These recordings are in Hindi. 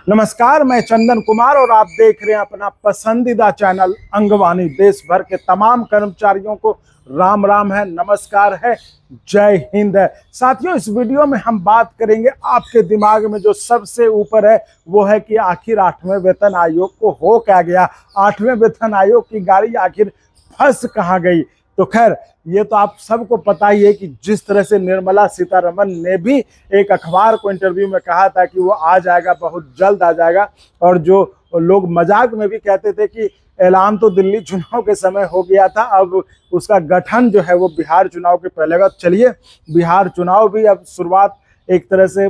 नमस्कार, मैं चंदन कुमार और आप देख रहे हैं अपना पसंदीदा चैनल अंगवानी। देश भर के तमाम कर्मचारियों को राम राम है, नमस्कार है, जय हिंद है। साथियों, इस वीडियो में हम बात करेंगे, आपके दिमाग में जो सबसे ऊपर है वो है कि आखिर 8वें वेतन आयोग को हो क्या गया, 8वें वेतन आयोग की गाड़ी आखिर फंस कहाँ गई। तो खैर, ये तो आप सबको पता ही है कि जिस तरह से निर्मला सीतारमण ने भी एक अखबार को इंटरव्यू में कहा था कि वो आ जाएगा, बहुत जल्द आ जाएगा, और जो लोग मजाक में भी कहते थे कि ऐलान तो दिल्ली चुनाव के समय हो गया था, अब उसका गठन जो है वो बिहार चुनाव के पहले का। चलिए, बिहार चुनाव भी अब शुरुआत एक तरह से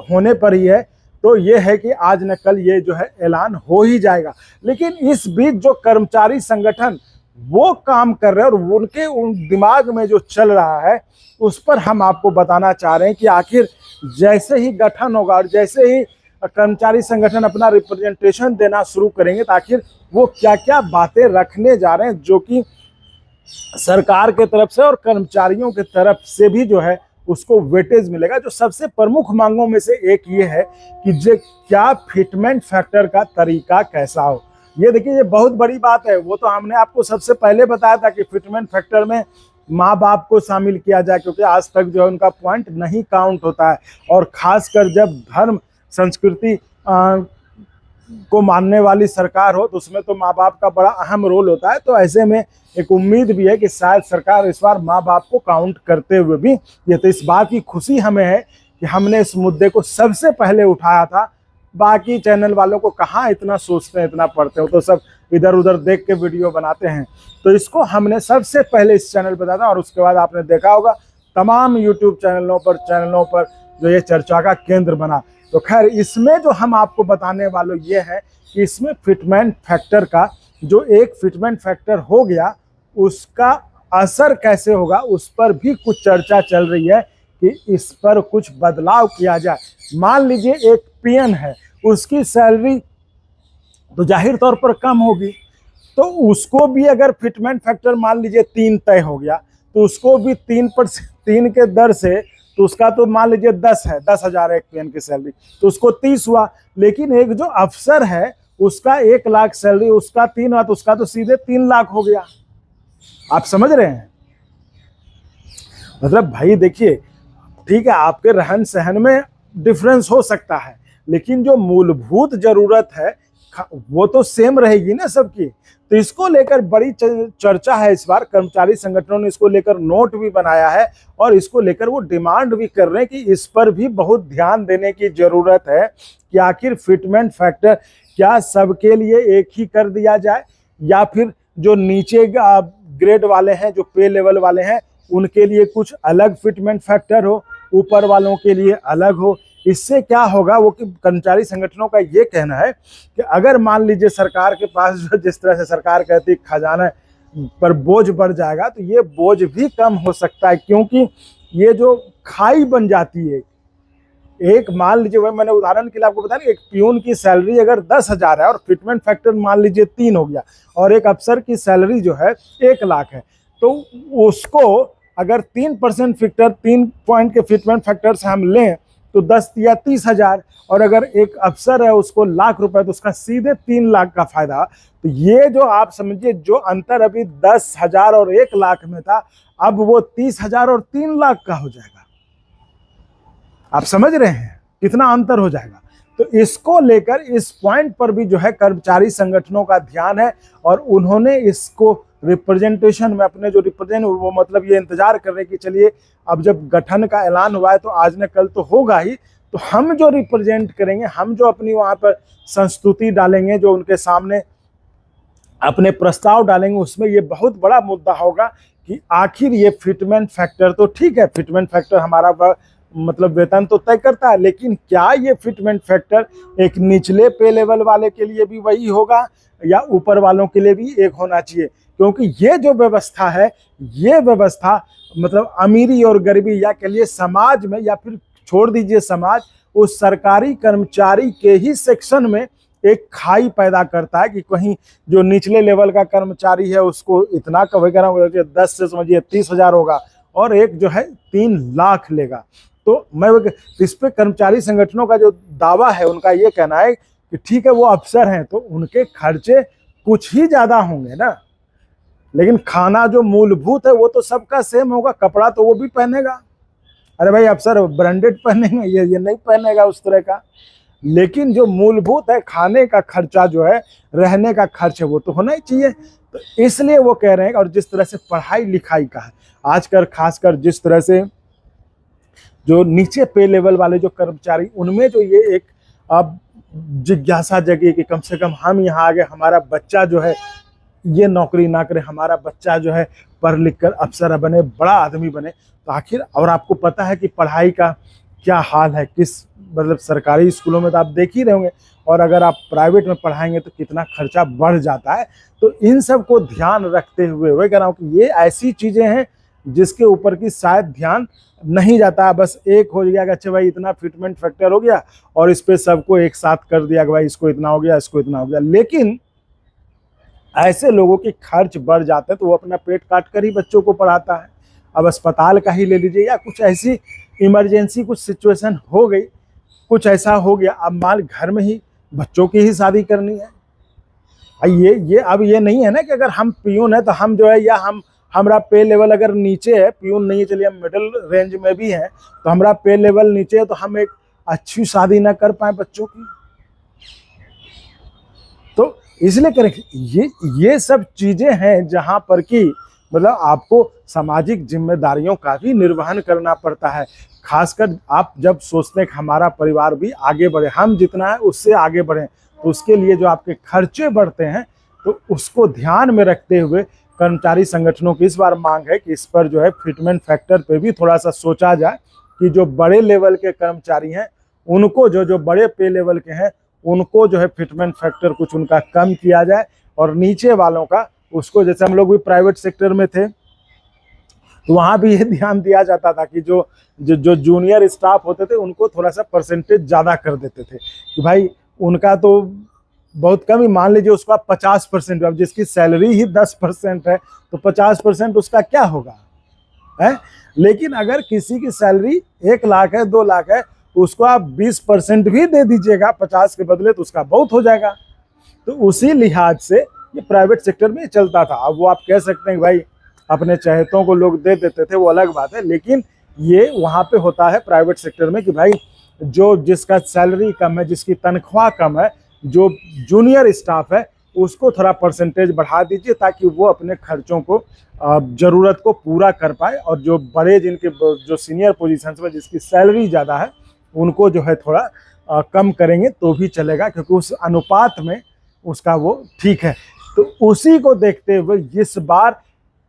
होने पर ही है, तो ये है कि आज न कल ये जो है ऐलान हो ही जाएगा। लेकिन इस बीच जो कर्मचारी संगठन वो काम कर रहे हैं और उनके दिमाग में जो चल रहा है उस पर हम आपको बताना चाह रहे हैं कि आखिर जैसे ही गठन होगा और जैसे ही कर्मचारी संगठन अपना रिप्रेजेंटेशन देना शुरू करेंगे तो आखिर वो क्या क्या बातें रखने जा रहे हैं, जो कि सरकार के तरफ से और कर्मचारियों के तरफ से भी जो है उसको वेटेज मिलेगा। जो सबसे प्रमुख मांगों में से एक ये है कि जो क्या फिटमेंट फैक्टर का तरीका कैसा हो। ये देखिए, ये बहुत बड़ी बात है। वो तो हमने आपको सबसे पहले बताया था कि फिटमेंट फैक्टर में माँ बाप को शामिल किया जाए, क्योंकि आज तक जो है उनका पॉइंट नहीं काउंट होता है, और खासकर जब धर्म संस्कृति को मानने वाली सरकार हो तो उसमें तो माँ बाप का बड़ा अहम रोल होता है। तो ऐसे में एक उम्मीद भी है कि शायद सरकार इस बार माँ बाप को काउंट करते हुए भी, ये तो इस बात की खुशी हमें है कि हमने इस मुद्दे को सबसे पहले उठाया था। बाकी चैनल वालों को कहाँ इतना सोचते हैं, इतना पढ़ते हो, तो सब इधर उधर देख के वीडियो बनाते हैं। तो इसको हमने सबसे पहले इस चैनल पर बताया, और उसके बाद आपने देखा होगा तमाम यूट्यूब चैनलों पर जो ये चर्चा का केंद्र बना। तो खैर, इसमें जो हम आपको बताने वाले ये है कि इसमें फिटमेंट फैक्टर का, जो एक फिटमेंट फैक्टर हो गया उसका असर कैसे होगा, उस पर भी कुछ चर्चा चल रही है कि इस पर कुछ बदलाव किया जाए। मान लीजिए एक पीएन है, उसकी सैलरी तो जाहिर तौर पर कम होगी, तो उसको भी अगर फिटमेंट फैक्टर मान लीजिए 3 तय हो गया तो उसको भी 3 के दर से, तो उसका तो मान लीजिए 10 है, 10,000 है एक पीएन की सैलरी, तो उसको 30 हुआ। लेकिन एक जो अफसर है उसका 1 लाख सैलरी, उसका 3 हुआ, तो उसका तो सीधे 3 लाख हो गया। आप समझ रहे हैं? मतलब भाई देखिए, ठीक है, आपके रहन सहन में डिफरेंस हो सकता है, लेकिन जो मूलभूत जरूरत है वो तो सेम रहेगी ना सबकी। तो इसको लेकर बड़ी चर्चा है इस बार। कर्मचारी संगठनों ने इसको लेकर नोट भी बनाया है और इसको लेकर वो डिमांड भी कर रहे हैं कि इस पर भी बहुत ध्यान देने की जरूरत है कि आखिर फिटमेंट फैक्टर क्या सबके लिए एक ही कर दिया जाए, या फिर जो नीचे ग्रेड वाले हैं, जो पे लेवल वाले हैं, उनके लिए कुछ अलग फिटमेंट फैक्टर हो, ऊपर वालों के लिए अलग हो। इससे क्या होगा, वो कि कर्मचारी संगठनों का ये कहना है कि अगर मान लीजिए सरकार के पास जो जिस तरह से सरकार कहती है खजाना पर बोझ बढ़ जाएगा, तो ये बोझ भी कम हो सकता है, क्योंकि ये जो खाई बन जाती है। एक मान लीजिए, वही मैंने उदाहरण के लिए आपको बताया, एक पियून की सैलरी अगर 10,000 है और फिटमेंट फैक्टर मान लीजिए 3 हो गया, और एक अफसर की सैलरी जो है 1 लाख है, तो उसको अगर 3% फैक्टर, 3 पॉइंट के फिटमेंट फैक्टर से हम लें तो 10 या 30,000, और अगर एक अफसर है उसको लाख रुपए, तो उसका सीधे 3 लाख का फायदा। तो ये जो आप समझिए, जो अंतर अभी 10,000 और 1 लाख में था, अब वो 30,000 और 3 लाख का हो जाएगा। आप समझ रहे हैं कितना अंतर हो जाएगा। तो इसको लेकर, इस पॉइंट पर भी जो है कर्मचारी संगठनों का ध्यान है, और उन्होंने इसको रिप्रेजेंटेशन में अपने जो रिप्रेजेंट, वो मतलब ये इंतजार कर रहे हैं कि चलिए अब जब गठन का ऐलान हुआ है तो आज न कल तो होगा ही, तो हम जो रिप्रेजेंट करेंगे, हम जो अपनी वहाँ पर संस्तुति डालेंगे, जो उनके सामने अपने प्रस्ताव डालेंगे, उसमें ये बहुत बड़ा मुद्दा होगा कि आखिर ये फिटमेंट फैक्टर, तो ठीक है फिटमेंट फैक्टर हमारा मतलब वेतन तो तय करता है, लेकिन क्या ये फिटमेंट फैक्टर एक निचले पे लेवल वाले के लिए भी वही होगा या ऊपर वालों के लिए भी एक होना चाहिए? क्योंकि ये जो व्यवस्था है, ये व्यवस्था मतलब अमीरी और गरीबी, या कह लिए समाज में, या फिर छोड़ दीजिए समाज, उस सरकारी कर्मचारी के ही सेक्शन में एक खाई पैदा करता है कि कहीं जो निचले लेवल का कर्मचारी है उसको इतना वगैरह 10 से समझिए 30,000 होगा, और एक जो है 3 लाख लेगा। तो मैं इस पे कर्मचारी संगठनों का जो दावा है, उनका ये कहना है कि ठीक है वो अफसर हैं तो उनके खर्चे कुछ ही ज्यादा होंगे ना, लेकिन खाना जो मूलभूत है वो तो सबका सेम होगा। कपड़ा तो वो भी पहनेगा, अरे भाई अफसर ब्रांडेड पहनेंगे, ये नहीं पहनेगा उस तरह का। लेकिन जो मूलभूत है खाने का खर्चा जो है, रहने का खर्च है, वो तो होना ही चाहिए। तो इसलिए वो कह रहे हैं। और जिस तरह से पढ़ाई लिखाई का है आजकल, खासकर जिस तरह से जो नीचे पे लेवल वाले जो कर्मचारी, उनमें जो ये एक अब जिज्ञासा जगी कि कम से कम हम यहाँ आगे, हमारा बच्चा जो है ये नौकरी ना करे, हमारा बच्चा जो है पढ़ लिख कर अफसर बने, बड़ा आदमी बने। तो आखिर, और आपको पता है कि पढ़ाई का क्या हाल है, किस मतलब सरकारी स्कूलों में तो आप देख ही रहे होंगे, और अगर आप प्राइवेट में पढ़ाएंगे तो कितना खर्चा बढ़ जाता है। तो इन सब को ध्यान रखते हुए वही कह रहा हूँ कि ये ऐसी चीज़ें हैं जिसके ऊपर की शायद ध्यान नहीं जाता है। बस एक हो गया कि अच्छा भाई इतना फिटमेंट फैक्टर हो गया और इस पे सबको एक साथ कर दिया कि भाई इसको इतना हो गया, इसको इतना हो गया। लेकिन ऐसे लोगों के खर्च बढ़ जाते हैं तो वो अपना पेट काट कर ही बच्चों को पढ़ाता है। अब अस्पताल का ही ले लीजिए, या कुछ ऐसी इमरजेंसी कुछ सिचुएशन हो गई, कुछ ऐसा हो गया, अब मान घर में ही बच्चों की ही शादी करनी है। ये अब ये नहीं है ना कि अगर हम पियून है तो हम जो है, या हमारा पे लेवल अगर नीचे है, पियून नहीं है, चलिए हम मिडिल रेंज में भी हैं, तो हमारा पे लेवल नीचे है तो हम एक अच्छी शादी ना कर पाए बच्चों की। तो इसलिए करें, ये सब चीजें हैं जहां पर कि मतलब आपको सामाजिक जिम्मेदारियों का भी निर्वहन करना पड़ता है। खासकर आप जब सोचते हैं कि हमारा परिवार भी आगे बढ़े, हम जितना है उससे आगे बढ़े, तो उसके लिए जो आपके खर्चे बढ़ते हैं तो उसको ध्यान में रखते हुए कर्मचारी संगठनों की इस बार मांग है कि इस पर जो है फिटमेंट फैक्टर पे भी थोड़ा सा सोचा जाए कि जो बड़े लेवल के कर्मचारी हैं उनको, जो बड़े पे लेवल के हैं उनको जो है फिटमेंट फैक्टर कुछ उनका कम किया जाए, और नीचे वालों का उसको, जैसे हम लोग भी प्राइवेट सेक्टर में थे तो वहाँ भी ये ध्यान दिया जाता था कि जो जूनियर स्टाफ होते थे उनको थोड़ा सा परसेंटेज ज़्यादा कर देते थे कि भाई उनका तो बहुत कम ही, मान लीजिए उसका 50%, अब जिसकी सैलरी ही 10% है तो 50% उसका क्या होगा है। लेकिन अगर किसी की सैलरी 1 लाख है, 2 लाख है, उसको आप 20% भी दे दीजिएगा 50 के बदले तो उसका बहुत हो जाएगा। तो उसी लिहाज से ये प्राइवेट सेक्टर में चलता था। अब वो आप कह सकते हैं कि भाई अपने चहेतों को लोग दे देते थे, वो अलग बात है, लेकिन ये वहाँ पे होता है प्राइवेट सेक्टर में कि भाई जो जिसका सैलरी कम है, जिसकी तनख्वाह कम है, जो जूनियर स्टाफ है, उसको थोड़ा परसेंटेज बढ़ा दीजिए ताकि वो अपने खर्चों को, ज़रूरत को पूरा कर पाए, और जो बड़े जिनके जो सीनियर पोजीशंस में जिसकी सैलरी ज़्यादा है उनको जो है थोड़ा कम करेंगे तो भी चलेगा, क्योंकि उस अनुपात में उसका वो ठीक है। तो उसी को देखते हुए इस बार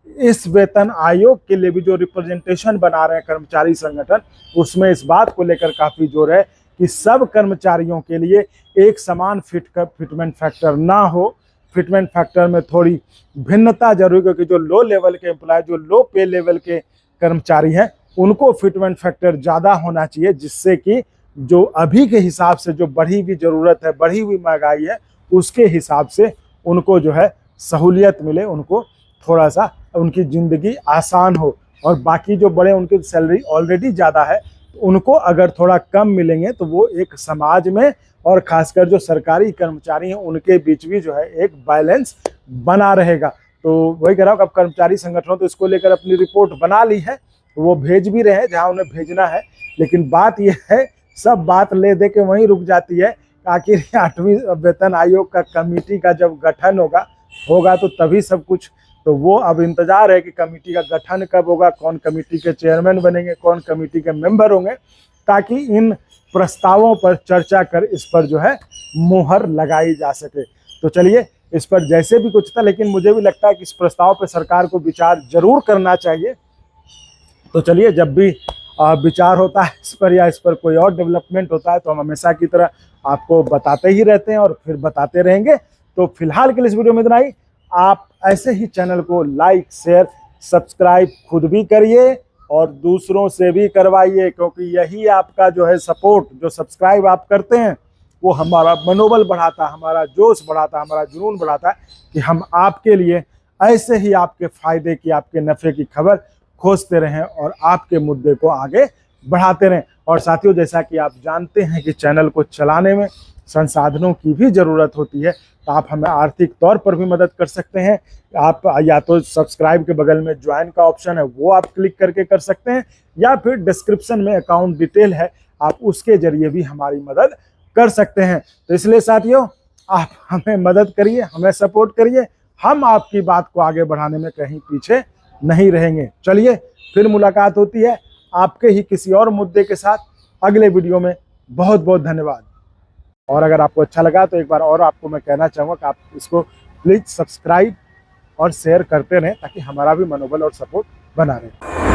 इस वेतन आयोग के लिए भी जो रिप्रेजेंटेशन बना रहे हैं कर्मचारी संगठन, उसमें इस बात को लेकर काफ़ी जोर है कि सब कर्मचारियों के लिए एक समान फिटमेंट फैक्टर ना हो। फिटमेंट फैक्टर में थोड़ी भिन्नता जरूरी, क्योंकि जो लो लेवल के एम्प्लॉय, जो लो पे लेवल के कर्मचारी हैं, उनको फिटमेंट फैक्टर ज़्यादा होना चाहिए, जिससे कि जो अभी के हिसाब से जो बढ़ी हुई ज़रूरत है, बढ़ी हुई महंगाई है, उसके हिसाब से उनको जो है सहूलियत मिले, उनको थोड़ा सा उनकी ज़िंदगी आसान हो। और बाकी जो बड़े, उनकी सैलरी ऑलरेडी ज़्यादा है, तो उनको अगर थोड़ा कम मिलेंगे तो वो एक समाज में, और खासकर जो सरकारी कर्मचारी हैं उनके बीच भी जो है एक बैलेंस बना रहेगा। तो वही कह रहा हूँ, अब कर्मचारी संगठनों तो इसको लेकर अपनी रिपोर्ट बना ली है, वो भेज भी रहे हैं जहाँ उन्हें भेजना है। लेकिन बात यह है, सब बात ले दे के वहीं रुक जाती है। आखिर 8वीं वेतन आयोग का कमेटी का जब गठन होगा तो तभी सब कुछ। तो वो अब इंतजार है कि कमेटी का गठन कब होगा, कौन कमेटी के चेयरमैन बनेंगे, कौन कमेटी के मेंबर होंगे, ताकि इन प्रस्तावों पर चर्चा कर इस पर जो है मुहर लगाई जा सके। तो चलिए, इस पर जैसे भी कुछ था, लेकिन मुझे भी लगता है कि इस प्रस्ताव पर सरकार को विचार जरूर करना चाहिए। तो चलिए, जब भी विचार होता है इस पर, या इस पर कोई और डेवलपमेंट होता है, तो हम हमेशा की तरह आपको बताते ही रहते हैं और फिर बताते रहेंगे। तो फिलहाल के लिए इस वीडियो में इतना ही। आप ऐसे ही चैनल को लाइक, शेयर, सब्सक्राइब खुद भी करिए और दूसरों से भी करवाइए, क्योंकि यही आपका जो है सपोर्ट, जो सब्सक्राइब आप करते हैं, वो हमारा मनोबल बढ़ाता, हमारा जोश बढ़ाता, हमारा जुनून बढ़ाता है कि हम आपके लिए ऐसे ही आपके फ़ायदे की, आपके नफ़े की खबर खोजते रहें और आपके मुद्दे को आगे बढ़ाते रहें। और साथियों, जैसा कि आप जानते हैं कि चैनल को चलाने में संसाधनों की भी ज़रूरत होती है, तो आप हमें आर्थिक तौर पर भी मदद कर सकते हैं। आप या तो सब्सक्राइब के बगल में ज्वाइन का ऑप्शन है, वो आप क्लिक करके कर सकते हैं, या फिर डिस्क्रिप्शन में अकाउंट डिटेल है, आप उसके जरिए भी हमारी मदद कर सकते हैं। तो इसलिए साथियों, आप हमें मदद करिए, हमें सपोर्ट करिए, हम आपकी बात को आगे बढ़ाने में कहीं पीछे नहीं रहेंगे। चलिए, फिर मुलाकात होती है आपके ही किसी और मुद्दे के साथ अगले वीडियो में। बहुत बहुत धन्यवाद। और अगर आपको अच्छा लगा तो एक बार और आपको मैं कहना चाहूँगा कि आप इसको प्लीज़ सब्सक्राइब और शेयर करते रहें, ताकि हमारा भी मनोबल और सपोर्ट बना रहे।